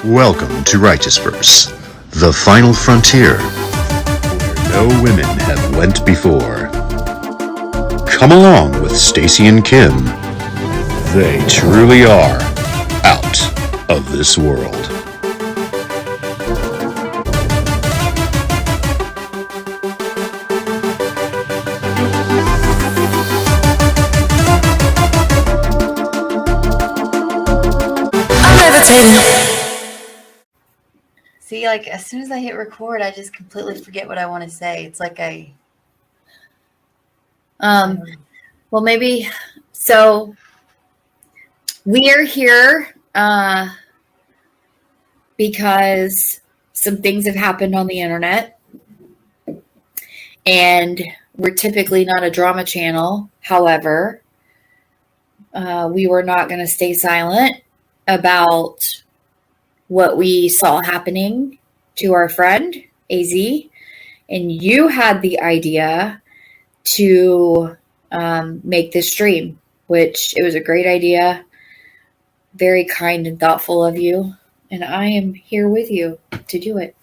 Welcome to Righteousverse, the final frontier, where no women have went before. Come along with Stacy and Kim. They truly are out of this world. I'm levitating. See, like, as soon as I hit record, I just completely forget what I want to say. It's like Well, maybe, so we are here because some things have happened on the internet, and we're typically not a drama channel. However, we were not going to stay silent about what we saw happening to our friend, AZ, and you had the idea to make this stream, which it was a great idea, very kind and thoughtful of you, and I am here with you to do it.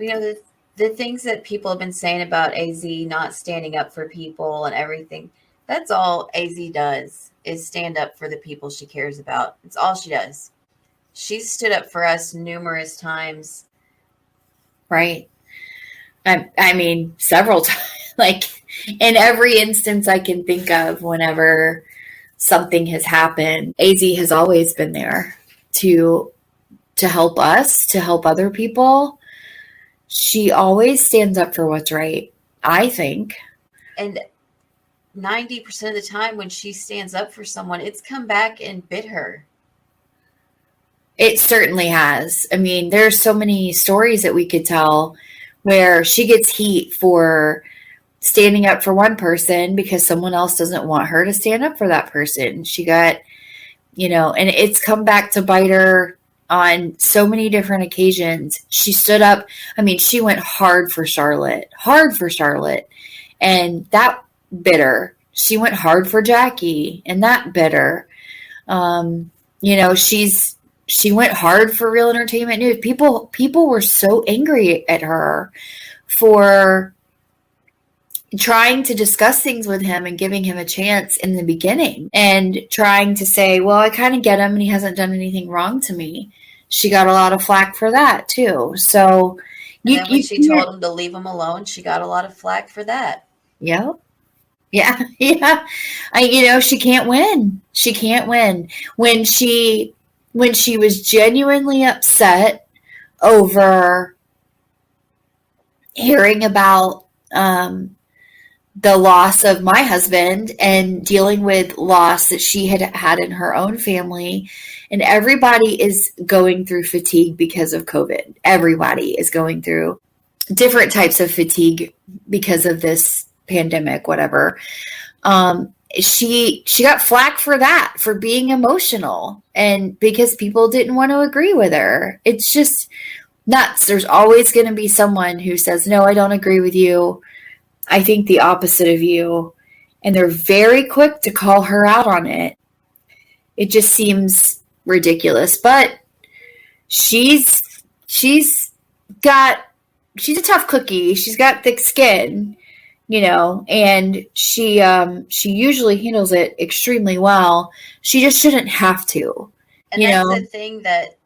you know, the things that people have been saying about AZ not standing up for people and everything, that's all AZ does, is stand up for the people she cares about. It's all she does. She's stood up for us numerous times. Right. I mean, several times, like in every instance I can think of, whenever something has happened, AZ has always been there to help us, to help other people. She always stands up for what's right, I think. And 90% of the time when she stands up for someone, it's come back and bit her. It certainly has. I mean, there's so many stories that we could tell where she gets heat for standing up for one person because someone else doesn't want her to stand up for that person. She got, and it's come back to bite her on so many different occasions. She stood up. I mean, she went hard for Charlotte, and that bit her. She went hard for Jackie, and that bit her. She went hard for Real Entertainment News. People were so angry at her for trying to discuss things with him and giving him a chance in the beginning, and trying to say, well, I kind of get him and he hasn't done anything wrong to me. She got a lot of flack for that too. So when she told him to leave him alone, she got a lot of flack for that. Yep. Yeah. She can't win. She can't win. When she was genuinely upset over hearing about the loss of my husband and dealing with loss that she had in her own family, and everybody is going through fatigue because of COVID. Everybody is going through different types of fatigue because of this pandemic, whatever. She got flack for that, for being emotional, and because people didn't want to agree with her. It's just nuts. There's always going to be someone who says, no, I don't agree with you. I think the opposite of you. And they're very quick to call her out on it. It just seems ridiculous, but she's a tough cookie. She's got thick skin. And she usually handles it extremely well. She just shouldn't have to. And that's the thing that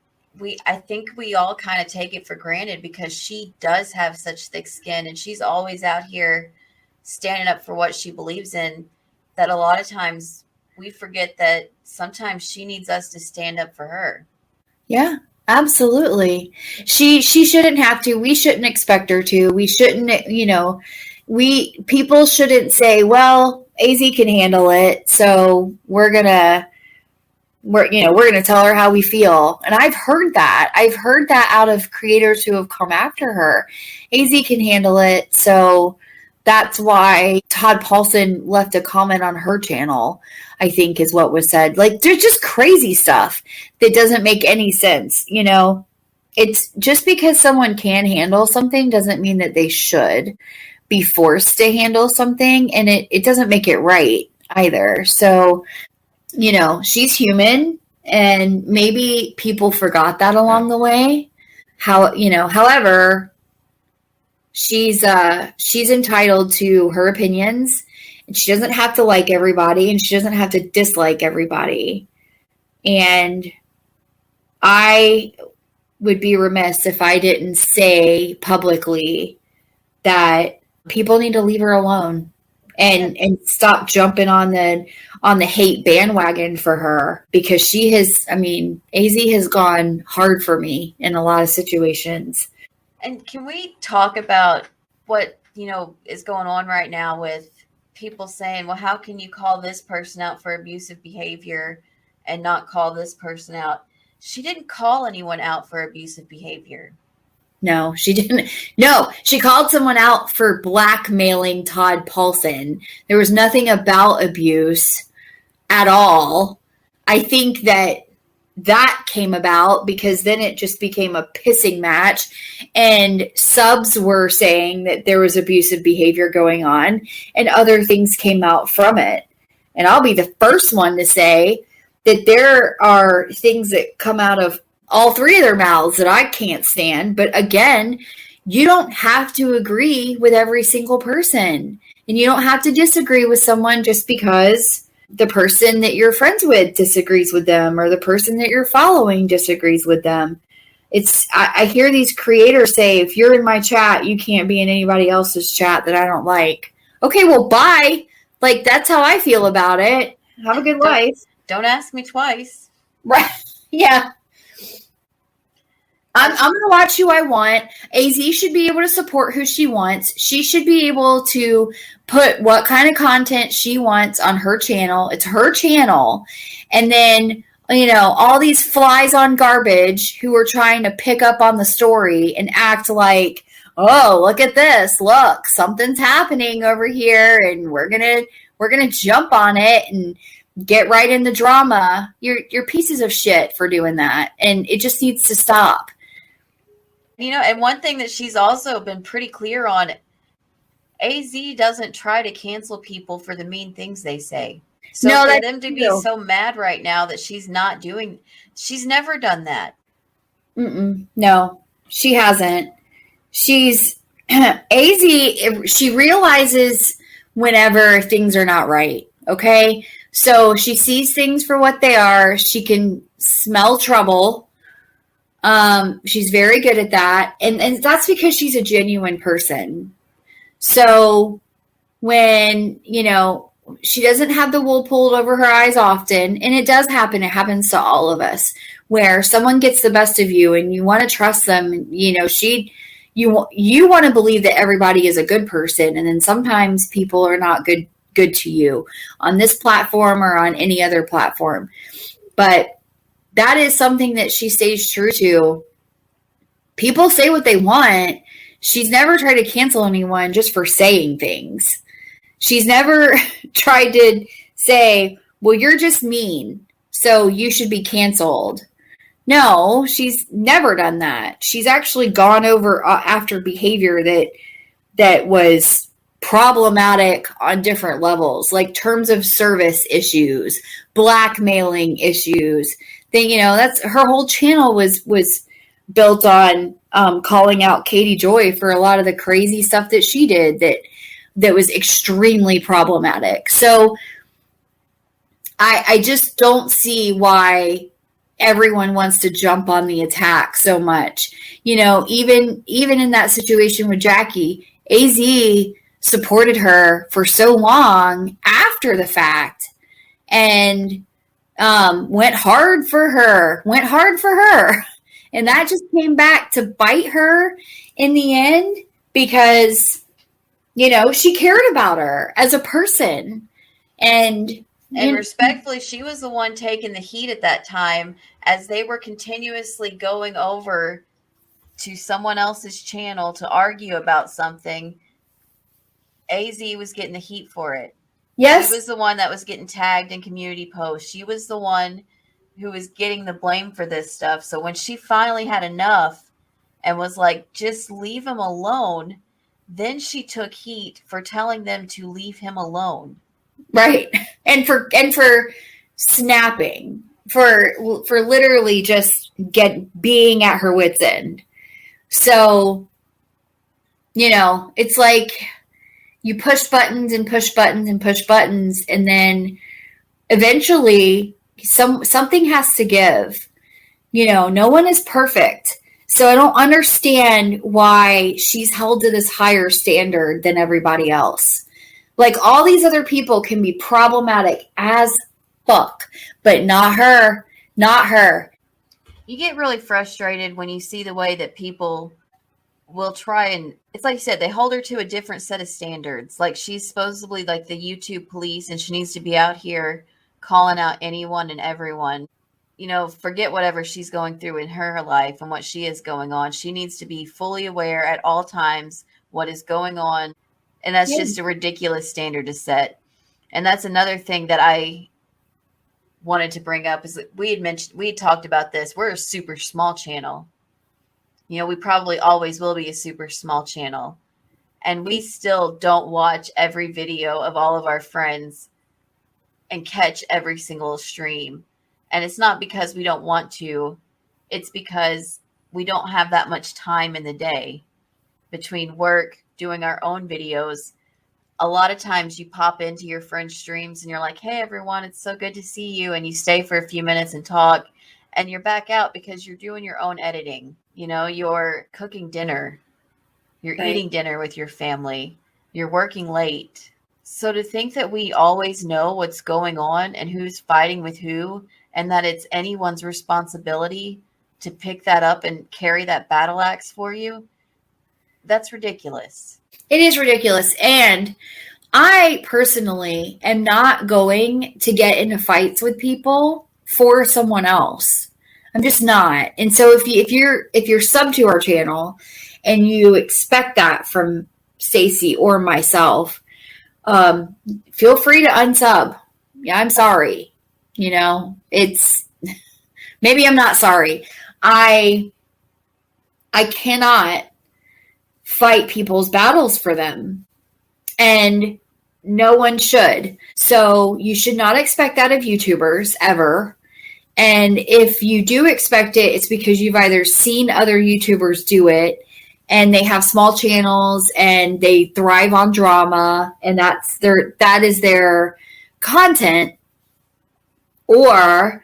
I think we all kind of take it for granted, because she does have such thick skin and she's always out here standing up for what she believes in, that a lot of times we forget that sometimes she needs us to stand up for her. Yeah. Absolutely. She shouldn't have to. We shouldn't expect her to. We shouldn't, people shouldn't say, well, AZ can handle it, so we're gonna tell her how we feel. And I've heard that out of creators who have come after her. AZ can handle it, so that's why Todd Paulson left a comment on her channel, I think is what was said. Like, there's just crazy stuff that doesn't make any sense. It's just because someone can handle something doesn't mean that they should be forced to handle something, and it doesn't make it right either. So, she's human, And maybe people forgot that along the way. However, she's entitled to her opinions, and she doesn't have to like everybody, and she doesn't have to dislike everybody. And I would be remiss if I didn't say publicly that people need to leave her alone and stop jumping on the hate bandwagon for her, because AZ has gone hard for me in a lot of situations. And can we talk about what, is going on right now with people saying, well, how can you call this person out for abusive behavior and not call this person out? She didn't call anyone out for abusive behavior. No, she didn't. No, she called someone out for blackmailing Todd Paulson. There was nothing about abuse at all. I think that came about because then it just became a pissing match, and subs were saying that there was abusive behavior going on, and other things came out from it. And I'll be the first one to say that there are things that come out of all three of their mouths that I can't stand. But again, you don't have to agree with every single person, and you don't have to disagree with someone just because the person that you're friends with disagrees with them, or the person that you're following disagrees with them. I hear these creators say, if you're in my chat, you can't be in anybody else's chat that I don't like. Okay, well, bye. Like, that's how I feel about it. Have a good life. Don't ask me twice. Right. Yeah. I'm going to watch who I want. AZ should be able to support who she wants. She should be able to put what kind of content she wants on her channel. It's her channel. And then, all these flies on garbage who are trying to pick up on the story and act like, oh, look at this. Look, something's happening over here, and we're going to jump on it and get right in the drama. You're pieces of shit for doing that. And it just needs to stop. And one thing that she's also been pretty clear on, AZ doesn't try to cancel people for the mean things they say. So for them to be so mad right now that she's never done that. No, she hasn't. She's AZ. She realizes whenever things are not right. Okay. So she sees things for what they are. She can smell trouble. She's very good at that. And that's because she's a genuine person. So when, she doesn't have the wool pulled over her eyes often, and it does happen. It happens to all of us, where someone gets the best of you and you want to trust them. You want to believe that everybody is a good person. And then sometimes people are not good to you on this platform or on any other platform. But that is something that she stays true to. People say what they want. She's never tried to cancel anyone just for saying things. She's never tried to say, well, you're just mean, so you should be canceled. No, she's never done that. She's actually gone over after behavior that was problematic on different levels, like terms of service issues, blackmailing issues. That's her whole channel was built on calling out Katie Joy for a lot of the crazy stuff that she did that was extremely problematic. So I just don't see why everyone wants to jump on the attack so much. Even in that situation with Jackie, AZ supported her for so long after the fact, and went hard for her. And that just came back to bite her in the end, because, she cared about her as a person. And respectfully, she was the one taking the heat at that time, as they were continuously going over to someone else's channel to argue about something. AZ was getting the heat for it. Yes. She was the one that was getting tagged in community posts. She was the one who was getting the blame for this stuff. So when she finally had enough and was like, just leave him alone, then she took heat for telling them to leave him alone. Right. And for snapping. for literally just being at her wit's end. So, it's like you push buttons and push buttons and push buttons, and then eventually something has to give. No one is perfect. So I don't understand why she's held to this higher standard than everybody else. Like, all these other people can be problematic as fuck, but not her. Not her. You get really frustrated when you see the way that people will try, and it's like you said, they hold her to a different set of standards. Like, she's supposedly like the YouTube police, and she needs to be out here calling out anyone and everyone. Forget whatever she's going through in her life and what she is going on. She needs to be fully aware at all times what is going on. And that's just a ridiculous standard to set. And that's another thing that I wanted to bring up, is that we had talked about this. We're a super small channel. We probably always will be a super small channel. And we still don't watch every video of all of our friends and catch every single stream. And it's not because we don't want to. It's because we don't have that much time in the day between work, doing our own videos. A lot of times you pop into your friend's streams and you're like, hey, everyone, it's so good to see you. And you stay for a few minutes and talk, and you're back out because you're doing your own editing. You're cooking dinner. You're eating dinner with your family. You're working late. So to think that we always know what's going on and who's fighting with who, and that it's anyone's responsibility to pick that up and carry that battle axe for you, that's ridiculous. It is ridiculous. And I personally am not going to get into fights with people for someone else. I'm just not. And so if you're sub to our channel and you expect that from Stacy or myself, feel free to unsub. Yeah, I'm sorry. It's maybe I'm not sorry. I cannot fight people's battles for them, and no one should. So you should not expect that of YouTubers ever. And if you do expect it, it's because you've either seen other YouTubers do it, and they have small channels and they thrive on drama, and that is their content, or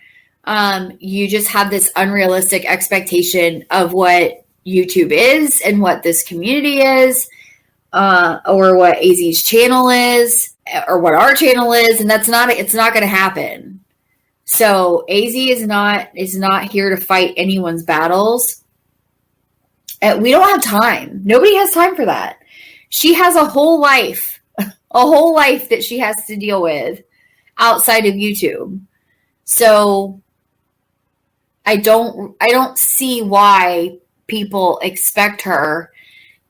you just have this unrealistic expectation of what YouTube is and what this community is, or what AZ's channel is, or what our channel is, and it's not going to happen. So AZ is not here to fight anyone's battles. We don't have time. Nobody has time for that. She has a whole life that she has to deal with outside of YouTube. So I don't see why people expect her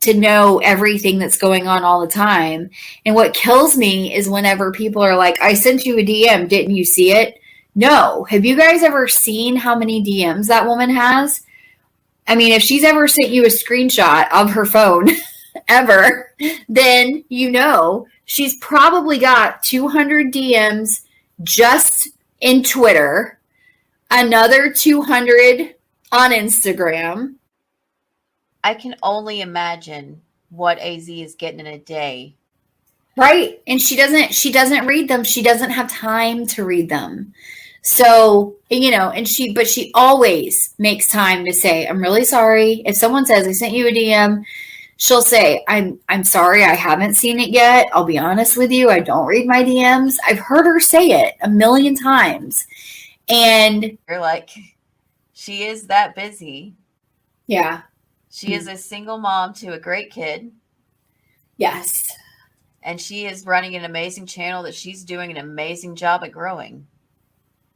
to know everything that's going on all the time. And what kills me is whenever people are like, I sent you a DM, didn't you see it? No. Have you guys ever seen how many DMs that woman has? I mean, if she's ever sent you a screenshot of her phone ever, then she's probably got 200 DMs just in Twitter, another 200 on Instagram. I can only imagine what AZ is getting in a day. Right. And she doesn't read them. She doesn't have time to read them. So, but she always makes time to say, I'm really sorry. If someone says, I sent you a DM, she'll say, I'm sorry, I haven't seen it yet. I'll be honest with you. I don't read my DMs. I've heard her say it a million times. And you're like, she is that busy. Yeah. She is a single mom to a great kid. Yes. And she is running an amazing channel that she's doing an amazing job at growing.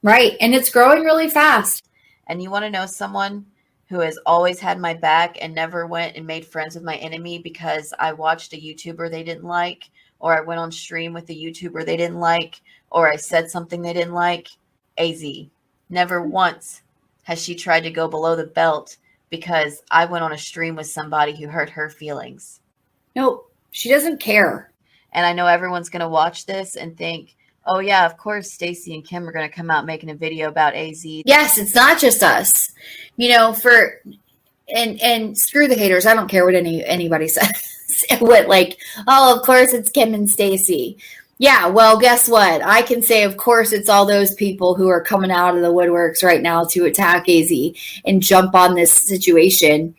Right. And it's growing really fast. And you want to know someone who has always had my back and never went and made friends with my enemy because I watched a YouTuber they didn't like, or I went on stream with a YouTuber they didn't like, or I said something they didn't like? AZ. Never once has she tried to go below the belt because I went on a stream with somebody who hurt her feelings. Nope. She doesn't care. And I know everyone's going to watch this and think, Oh yeah, of course Stacy and Kim are going to come out making a video about AZ. Yes, it's not just us. You know, and screw the haters. I don't care what anybody says. What, like, oh, of course it's Kim and Stacy. Yeah, well, guess what? I can say, of course, it's all those people who are coming out of the woodworks right now to attack AZ and jump on this situation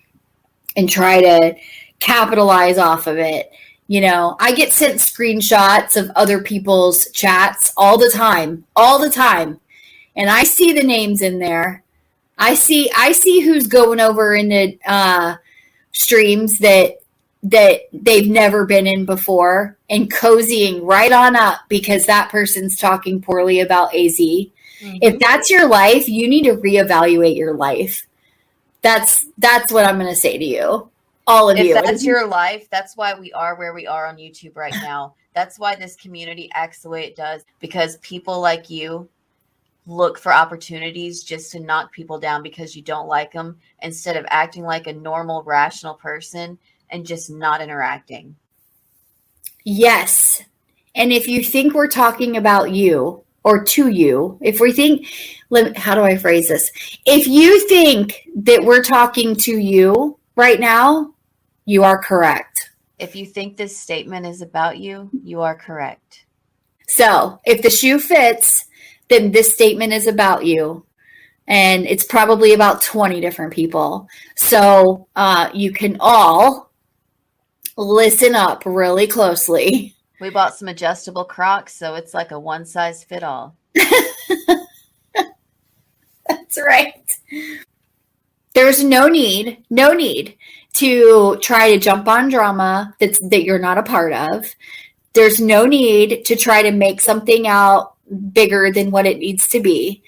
and try to capitalize off of it. You know, I get sent screenshots of other people's chats all the time. And I see the names in there. I see who's going over into streams that they've never been in before and cozying right on up because that person's talking poorly about AZ. Mm-hmm. If that's your life, you need to reevaluate your life. That's what I'm going to say to you. All of you. If that's your life, that's why we are where we are on YouTube right now. That's why this community acts the way it does, because people like you look for opportunities just to knock people down because you don't like them, instead of acting like a normal, rational person and just not interacting. Yes. And if you think we're talking about you or to you, if we think, how do I phrase this? If you think that we're talking to you right now, you are correct. If you think this statement is about you, you are correct. So if the shoe fits, then this statement is about you. And it's probably about 20 different people. So you can all listen up really closely. We bought some adjustable Crocs, so it's like a one size fit all. That's right. There's no need to try to jump on drama that you're not a part of. There's no need to try to make something out bigger than what it needs to be.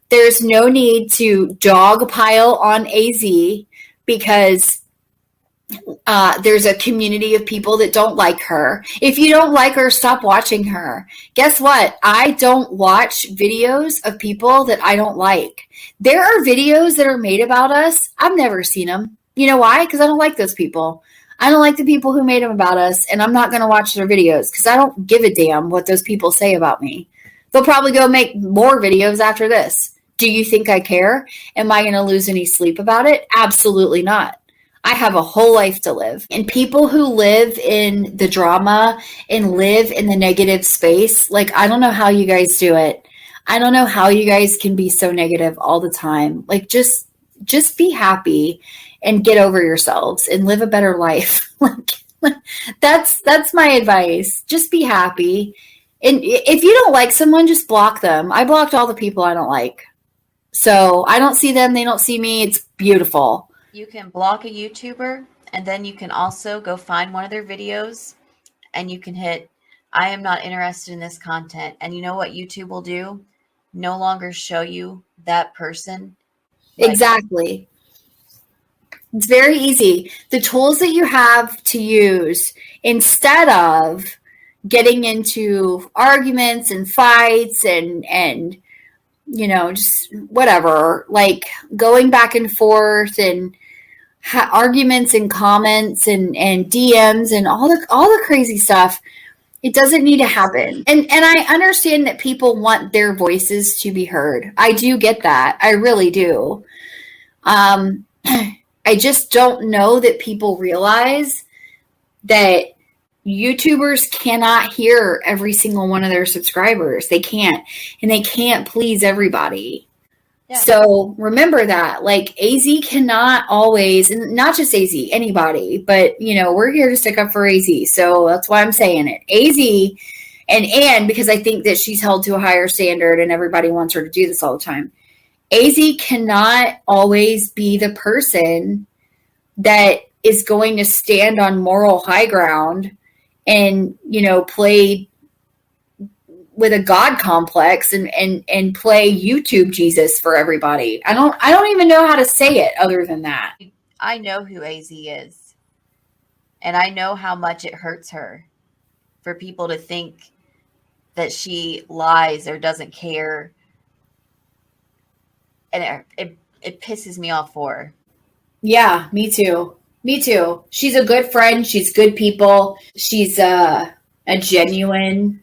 There's no need to dogpile on AZ because there's a community of people that don't like her. If you don't like her, stop watching her. Guess what? I don't watch videos of people that I don't like. There are videos that are made about us. I've never seen them. You know why? Because I don't like those people. I don't like the people who made them about us, and I'm not going to watch their videos because I don't give a damn what those people say about me. They'll probably go make more videos after this. Do you think I care? Am I going to lose any sleep about it? Absolutely not. I have a whole life to live. And people who live in the drama and live in the negative space, like, I don't know how you guys do it. I don't know how you guys can be so negative all the time. Like, just be happy and get over yourselves and live a better life. That's my advice. Just be happy. And if you don't like someone, just block them. I blocked all the people I don't like. So I don't see them. They don't see me. It's beautiful. You can block a YouTuber, and then you can also go find one of their videos, and you can hit, I am not interested in this content. And you know what YouTube will do? No longer show you that person. Exactly. It's very easy. The tools that you have to use instead of getting into arguments and fights and you know, just whatever, like going back and forth and arguments and comments and DMs and all the crazy stuff. It doesn't need to happen. And I understand that people want their voices to be heard. I do get that. I really do. I just don't know that people realize that YouTubers cannot hear every single one of their subscribers. They can't. And they can't please everybody. Yeah. So remember that. Like, AZ cannot always, and not just AZ, anybody, but, you know, we're here to stick up for AZ. So that's why I'm saying it. AZ, and because I think that she's held to a higher standard and everybody wants her to do this all the time. AZ cannot always be the person that is going to stand on moral high ground and, you know, play with a God complex and play YouTube Jesus for everybody. I don't even know how to say it other than that. I know who AZ is. And I know how much it hurts her for people to think that she lies or doesn't care. And it pisses me off for her. Yeah, me too. Me too. She's a good friend. She's good people. She's a genuine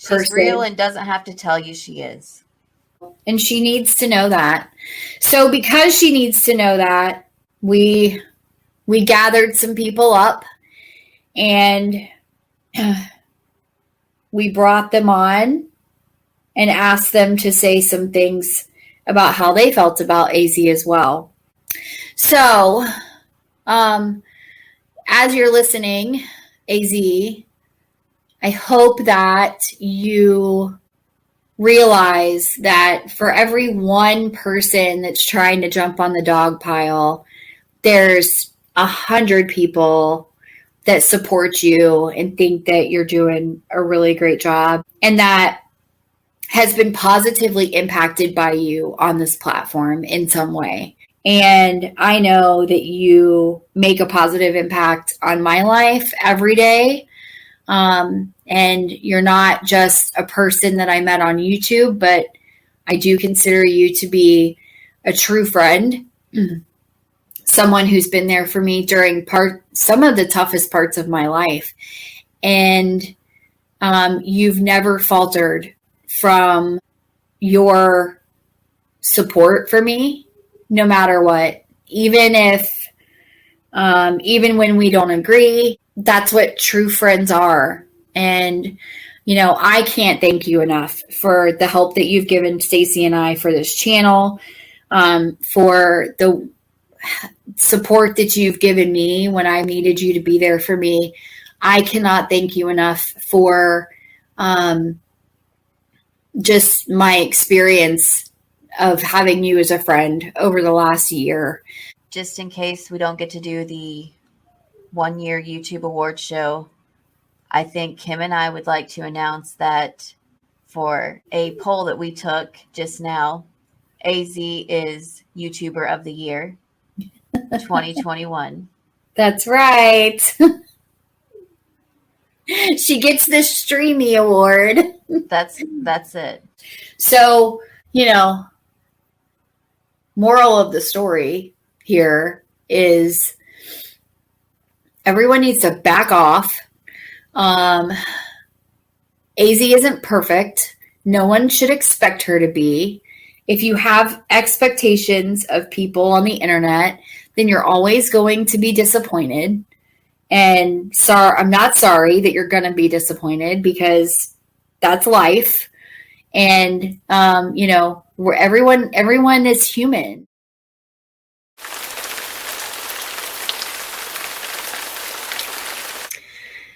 She's real and doesn't have to tell you she is. And she needs to know that. So because she needs to know that, we gathered some people up and we brought them on and asked them to say some things about how they felt about AZ as well. So, as you're listening, AZ, I hope that you realize that for every one person that's trying to jump on the dog pile, there's 100 people that support you and think that you're doing a really great job and that has been positively impacted by you on this platform in some way. And I know that you make a positive impact on my life every day. And you're not just a person that I met on YouTube, but I do consider you to be a true friend, someone who's been there for me during some of the toughest parts of my life. And you've never faltered from your support for me, no matter what. Even when we don't agree, that's what true friends are. And, I can't thank you enough for the help that you've given Stacy and I for this channel, for the support that you've given me when I needed you to be there for me. I cannot thank you enough for just my experience of having you as a friend over the last year. Just in case we don't get to do the 1 year YouTube award show, I think Kim and I would like to announce that for a poll that we took just now, AZ is YouTuber of the Year 2021. That's right. She gets the Streamy Award. That's it. So, moral of the story here is everyone needs to back off. AZ isn't perfect. No one should expect her to be. If you have expectations of people on the internet, then you're always going to be disappointed. And I'm not sorry that you're going to be disappointed, because that's life. And, where everyone is human.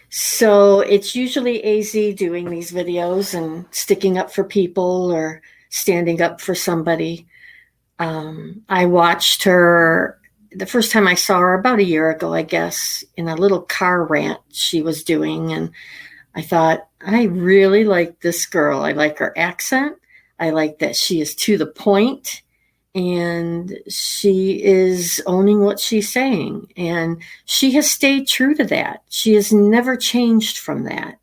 So it's usually AZ doing these videos and sticking up for people or standing up for somebody. I watched her the first time I saw her about a year ago, I guess, in a little car rant she was doing. And I thought, I really like this girl. I like her accent. I like that she is to the point and she is owning what she's saying. And she has stayed true to that. She has never changed from that.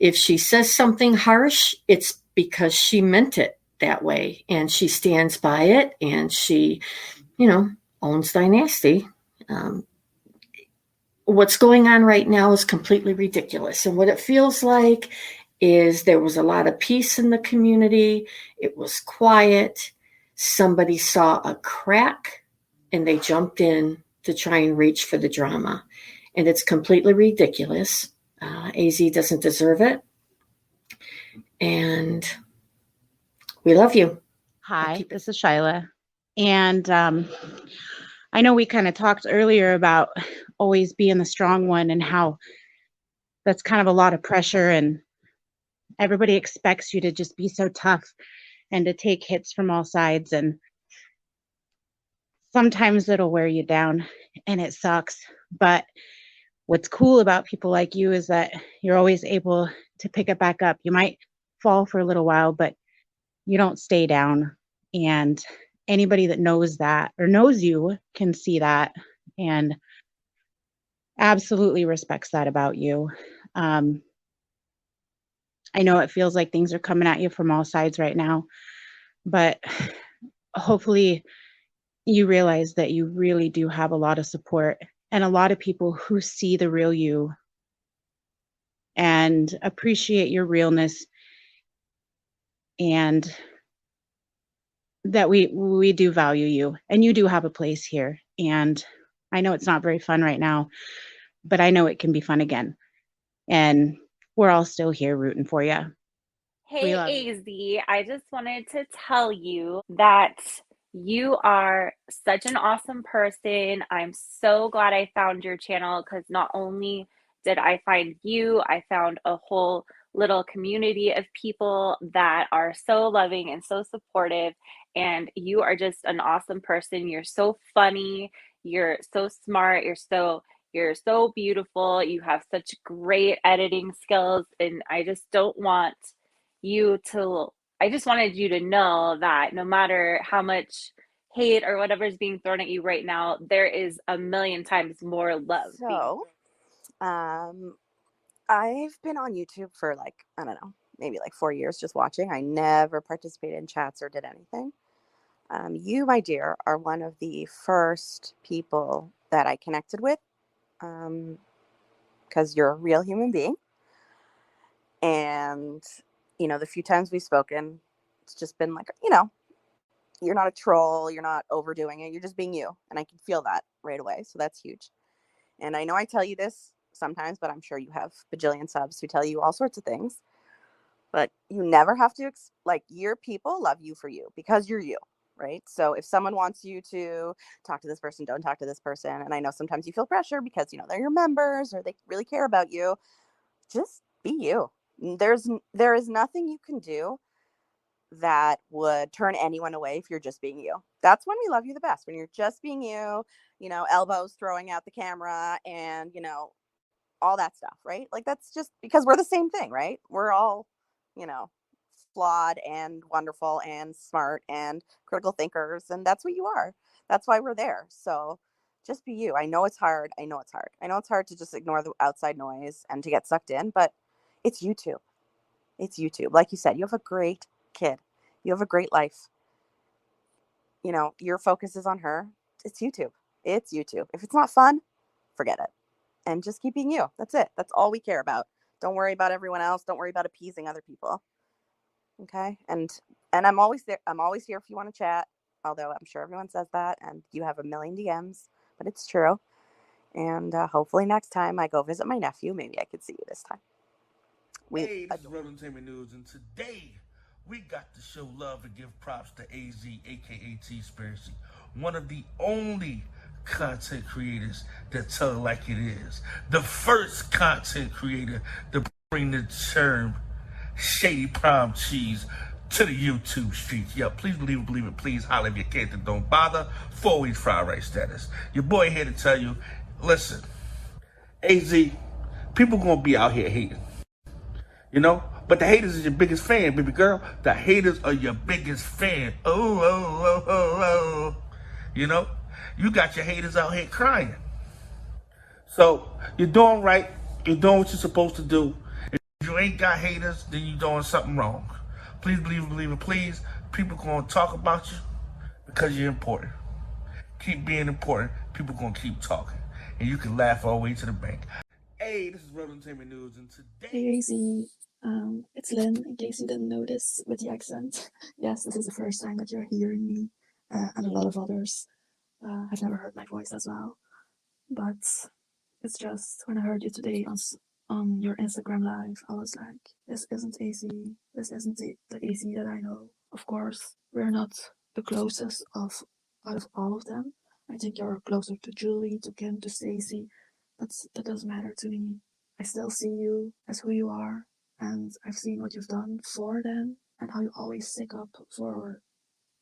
If she says something harsh, it's because she meant it that way. And she stands by it, and she, owns Dynasty. What's going on right now is completely ridiculous. And what it feels like is there was a lot of peace in the community. It was quiet. Somebody saw a crack and they jumped in to try and reach for the drama. And it's completely ridiculous. AZ doesn't deserve it. And we love you. Hi, this is Shyla. And I know we kind of talked earlier about always being the strong one and how that's kind of a lot of pressure, and everybody expects you to just be so tough and to take hits from all sides. And sometimes it'll wear you down and it sucks. But what's cool about people like you is that you're always able to pick it back up. You might fall for a little while, but you don't stay down. And anybody that knows that or knows you can see that and absolutely respects that about you. I know it feels like things are coming at you from all sides right now, but hopefully you realize that you really do have a lot of support and a lot of people who see the real you and appreciate your realness and that we do value you, and you do have a place here. And I know it's not very fun right now, but I know it can be fun again. And we're all still here rooting for you. Hey, AZ, I just wanted to tell you that you are such an awesome person. I'm so glad I found your channel because not only did I find you, I found a whole little community of people that are so loving and so supportive. And you are just an awesome person. You're so funny. You're so smart. You're so beautiful. You have such great editing skills. And I just don't want you to I just wanted you to know that no matter how much hate or whatever is being thrown at you right now, there is a million times more love. So, I've been on YouTube for like, I don't know, maybe like 4 years just watching. I never participated in chats or did anything. You, my dear, are one of the first people that I connected with because you're a real human being. And, you know, the few times we've spoken, it's just been like, you know, you're not a troll, you're not overdoing it, you're just being you. And I can feel that right away. So that's huge. And I know I tell you this sometimes, but I'm sure you have bajillion subs who tell you all sorts of things. But you never have to, like, your people love you for you because you're you, right? So if someone wants you to talk to this person, don't talk to this person. And I know sometimes you feel pressure because, you know, they're your members or they really care about you. Just be you. There is nothing you can do that would turn anyone away if you're just being you. That's when we love you the best, when you're just being you, you know, elbows throwing out the camera and, you know, all that stuff, right? Like, that's just because we're the same thing, right? We're all, you know, flawed and wonderful and smart and critical thinkers, and that's what you are. That's why we're there. So just be you. I know it's hard. I know it's hard. I know it's hard to just ignore the outside noise and to get sucked in, but it's YouTube. It's YouTube. Like you said, you have a great kid. You have a great life. You know, your focus is on her. It's YouTube. It's YouTube. If it's not fun, forget it. And just keep being you. That's it. That's all we care about. Don't worry about everyone else. Don't worry about appeasing other people. Okay? And I'm always there. I'm always here if you want to chat. Although I'm sure everyone says that and you have a million DMs, but it's true. And hopefully next time I go visit my nephew, maybe I could see you this time. Hey, this is Real Entertainment News, and today we got to show love and give props to AZ, aka T-Spiracy, one of the only content creators that tell it like it is. The first content creator to bring the term shady prime cheese to the YouTube streets. Yo, please believe it, please holler if you can't and don't bother. 4 weeks fried rice status. Your boy here to tell you, listen, AZ, people gonna be out here hating. You know? But the haters is your biggest fan, baby girl. The haters are your biggest fan. Oh. You know? You got your haters out here crying. So, you're doing right. You're doing what you're supposed to do. If you ain't got haters, then you're doing something wrong. Please believe it, please. People gonna talk about you because you're important. Keep being important. People gonna keep talking. And you can laugh all the way to the bank. Hey, this is Real Entertainment News, and today... Hey, AZ. It's Lynn, in case you didn't notice with the accent. Yes, this is the first time that you're hearing me, and a lot of others. I've never heard my voice as well. But it's just, when I heard you today on your Instagram live, I was like, this isn't AZ. This isn't the AZ that I know. Of course, we're not the closest out of all of them. I think you're closer to Julie, to Kim, to Stacy. That doesn't matter to me. I still see you as who you are. And I've seen what you've done for them and how you always stick up for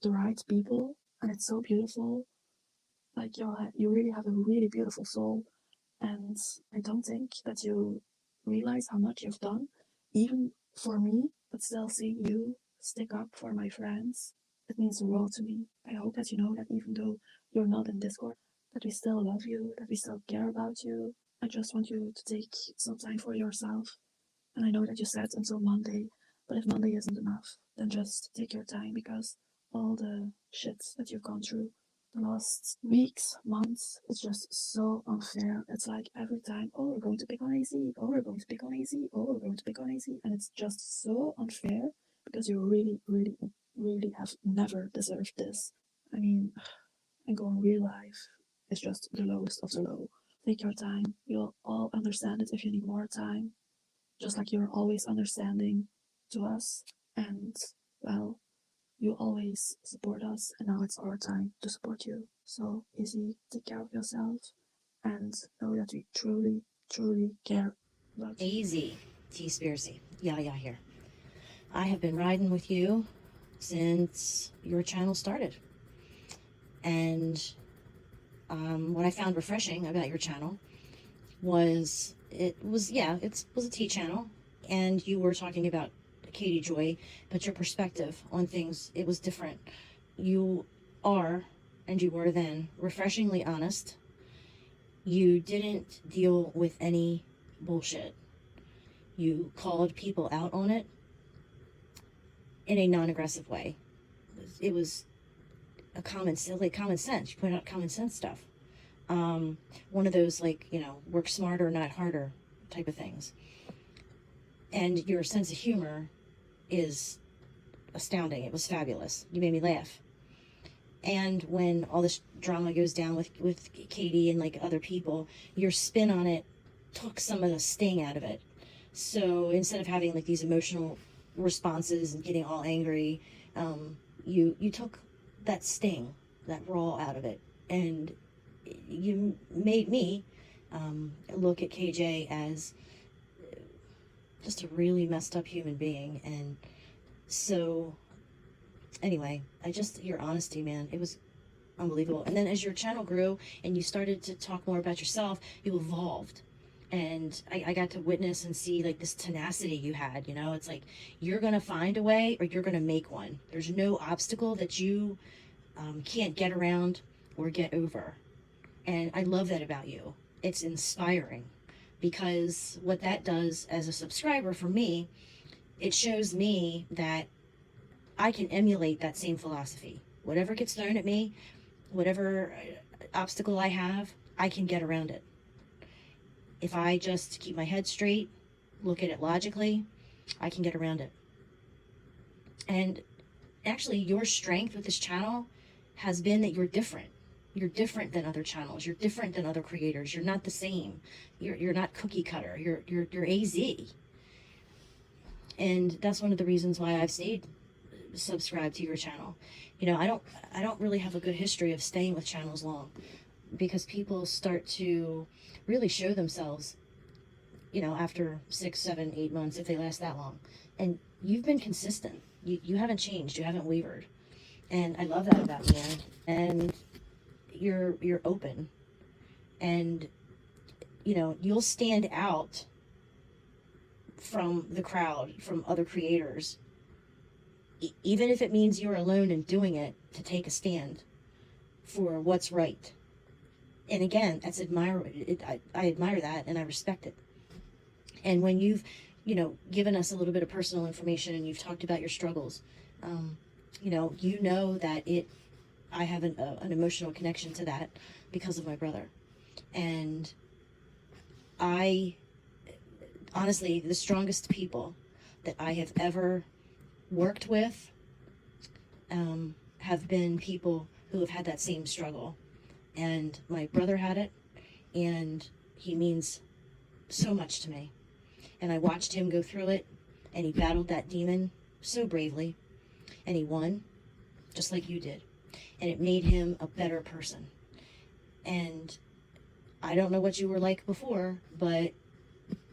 the right people. And it's so beautiful. Like, you really have a really beautiful soul. And I don't think that you realize how much you've done, even for me, but still seeing you stick up for my friends. It means the world to me. I hope that you know that even though you're not in Discord, that we still love you, that we still care about you. I just want you to take some time for yourself. And I know that you said until Monday, but if Monday isn't enough, then just take your time, because all the shit that you've gone through the last weeks, months, it's just so unfair. It's like every time, oh, we're going to pick on AZ, oh, we're going to pick on AZ, oh, we're going to pick on AZ. And it's just so unfair because you really, really, really have never deserved this. I mean, and going real life is just the lowest of the low. Take your time. You'll all understand it if you need more time. Just like you're always understanding to us. And, well, you always support us, and now it's our time to support you. So, Izzy, take care of yourself and know that we truly, truly care about you. AZ, T-Spiracy, yeah here. I have been riding with you since your channel started. And what I found refreshing about your channel was it was a tea channel, and you were talking about Katie Joy, but your perspective on things, it was different. You are, and you were then, refreshingly honest. You didn't deal with any bullshit. You called people out on it in a non-aggressive way. It was a common sense. You pointed out common sense stuff. One of those, like, work smarter, not harder type of things. And your sense of humor is astounding. It was fabulous. You made me laugh. And when all this drama goes down with Katie and like other people, your spin on it took some of the sting out of it. So instead of having like these emotional responses and getting all angry, you took that sting, that raw out of it, and you made me look at KJ as just a really messed up human being. And so anyway, your honesty, man, it was unbelievable. And then as your channel grew and you started to talk more about yourself, you evolved. And I got to witness and see like this tenacity you had. It's like you're going to find a way or you're going to make one. There's no obstacle that you can't get around or get over. And I love that about you. It's inspiring, because what that does as a subscriber for me, it shows me that I can emulate that same philosophy. Whatever gets thrown at me, whatever obstacle I have, I can get around it. If I just keep my head straight, look at it logically, I can get around it. And actually, your strength with this channel has been that you're different. You're different than other channels. You're different than other creators. You're not the same. You're not cookie cutter. You're AZ. And that's one of the reasons why I've stayed subscribed to your channel. I don't really have a good history of staying with channels long, because people start to really show themselves, after 6, 7, 8 months, if they last that long. And you've been consistent. You haven't changed. You haven't wavered. And I love that about you. And you're open. And, you'll stand out from the crowd, from other creators, even if it means you're alone and doing it, to take a stand for what's right. And again, I admire that, and I respect it. And when you've, given us a little bit of personal information and you've talked about your struggles, that I have an emotional connection to that because of my brother. And honestly, the strongest people that I have ever worked with have been people who have had that same struggle. And my brother had it, and he means so much to me. And I watched him go through it, and he battled that demon so bravely, and he won, just like you did. And it made him a better person. And I don't know what you were like before, but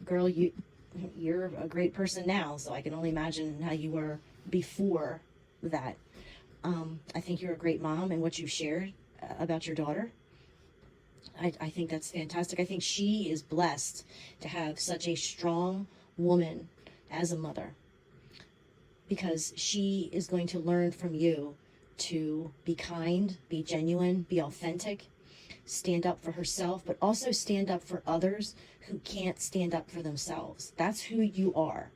girl, you're a great person now, so I can only imagine how you were before that. I think you're a great mom, and what you've shared about your daughter, I think that's fantastic. I think she is blessed to have such a strong woman as a mother, because she is going to learn from you to be kind, be genuine, be authentic, stand up for herself, but also stand up for others who can't stand up for themselves. That's who you are.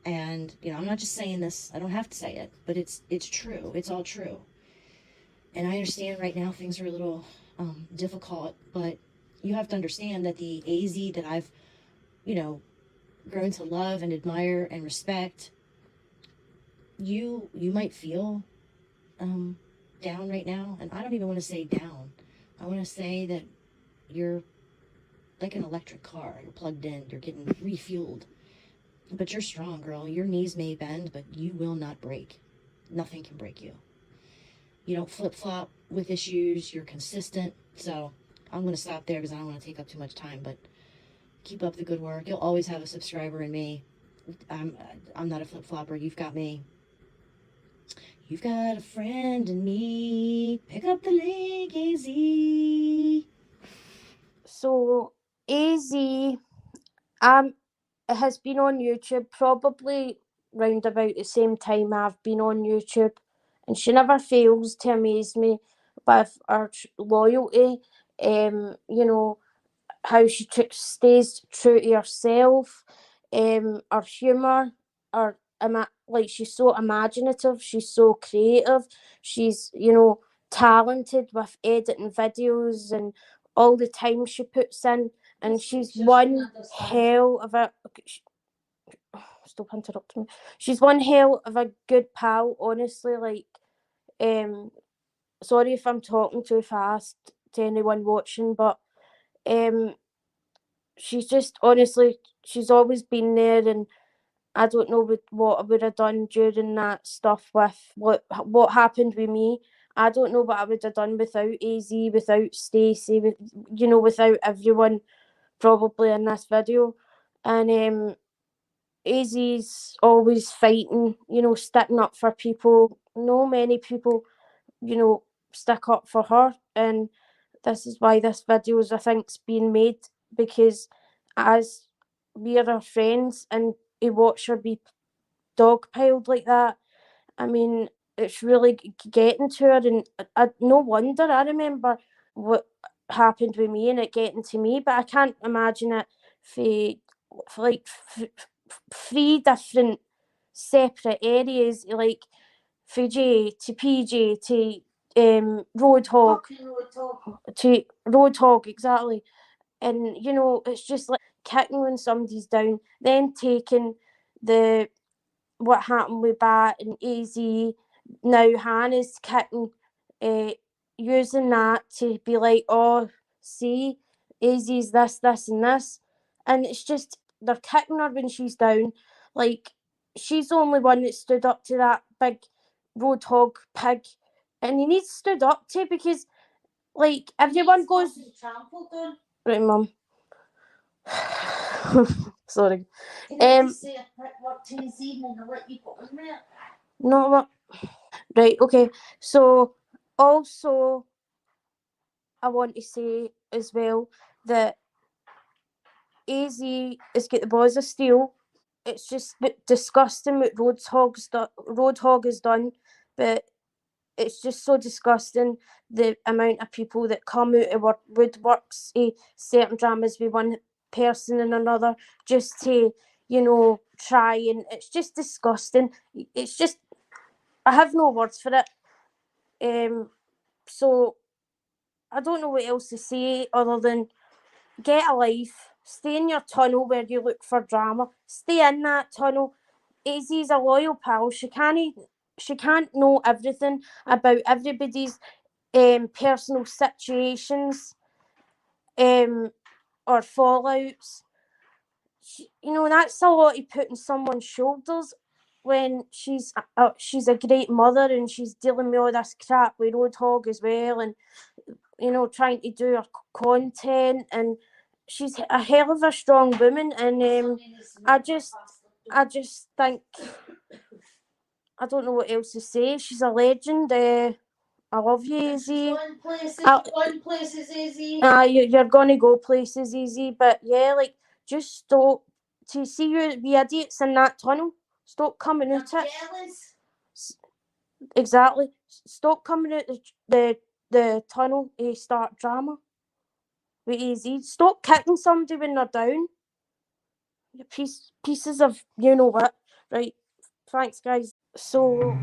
And, I'm not just saying this, I don't have to say it, but it's true. It's all true. And I understand right now things are a little difficult, but you have to understand that the AZ that I've, grown to love and admire and respect, you might feel down right now, and I don't even want to say down. I want to say that you're like an electric car. You're plugged in, you're getting refueled. But you're strong, girl. Your knees may bend, but you will not break. Nothing can break you. You don't flip-flop with issues. You're consistent. So I'm going to stop there because I don't want to take up too much time, but keep up the good work. You'll always have a subscriber in me. I'm not a flip-flopper. You've got me. You've got a friend in me. Pick up the link, AZ. So AZ has been on YouTube probably round about the same time I've been on YouTube, and she never fails to amaze me with her loyalty. You know, how she stays true to herself, her humour, like she's so imaginative, she's so creative, she's, you know, talented with editing videos and all the time she puts in, and she's one hell of a stop interrupting me. She's one hell of a good pal, honestly. Like, sorry if I'm talking too fast to anyone watching, but she's just honestly, she's always been there, and I don't know what I would have done during that stuff with what happened with me. I don't know what I would have done without AZ, without Stacey, without everyone probably in this video. And AZ's always fighting, sticking up for people. No many people, stick up for her, and this is why this video is, I think, being made, because as we are her friends and to watch her be dogpiled like that, I mean, it's really getting to her, and no wonder. I remember what happened with me and it getting to me, but I can't imagine it for like three different separate areas, like Fiji to PJ to Roadhog to Roadhog, exactly. And it's just like kicking when somebody's down, then taking the what happened with Bat and AZ. Now Hannah's kicking, using that to be like, oh, see, AZ's this, and this, and it's just they're kicking her when she's down. Like, she's the only one that stood up to that big Roadhog pig, and he needs stood up to, because like everyone goes right, mum. Sorry. No, what? Right, okay. So also I want to say as well that AZ has got the balls of steel. It's just disgusting what Roadhog has done, but it's just so disgusting the amount of people that come out of woodworks certain dramas with one person and another, just to try, and it's just disgusting. It's just, I have no words for it. So I don't know what else to say other than get a life, stay in your tunnel where you look for drama, stay in that tunnel. AZ's a loyal pal. She can't know everything about everybody's personal situations or fallouts. That's a lot to put on someone's shoulders when she's a great mother, and she's dealing with all this crap with Roadhog as well, and trying to do her content, and she's a hell of a strong woman, and I just think, I don't know what else to say. She's a legend. I love you, AZ. Going places, AZ. You're gonna go places, AZ. But yeah, like, just stop to see you the idiots in that tunnel. Stop coming out it. Exactly. Stop coming out the tunnel to start drama with AZ. Stop kicking somebody when they're down. You pieces of you know what. Right. Thanks, guys. So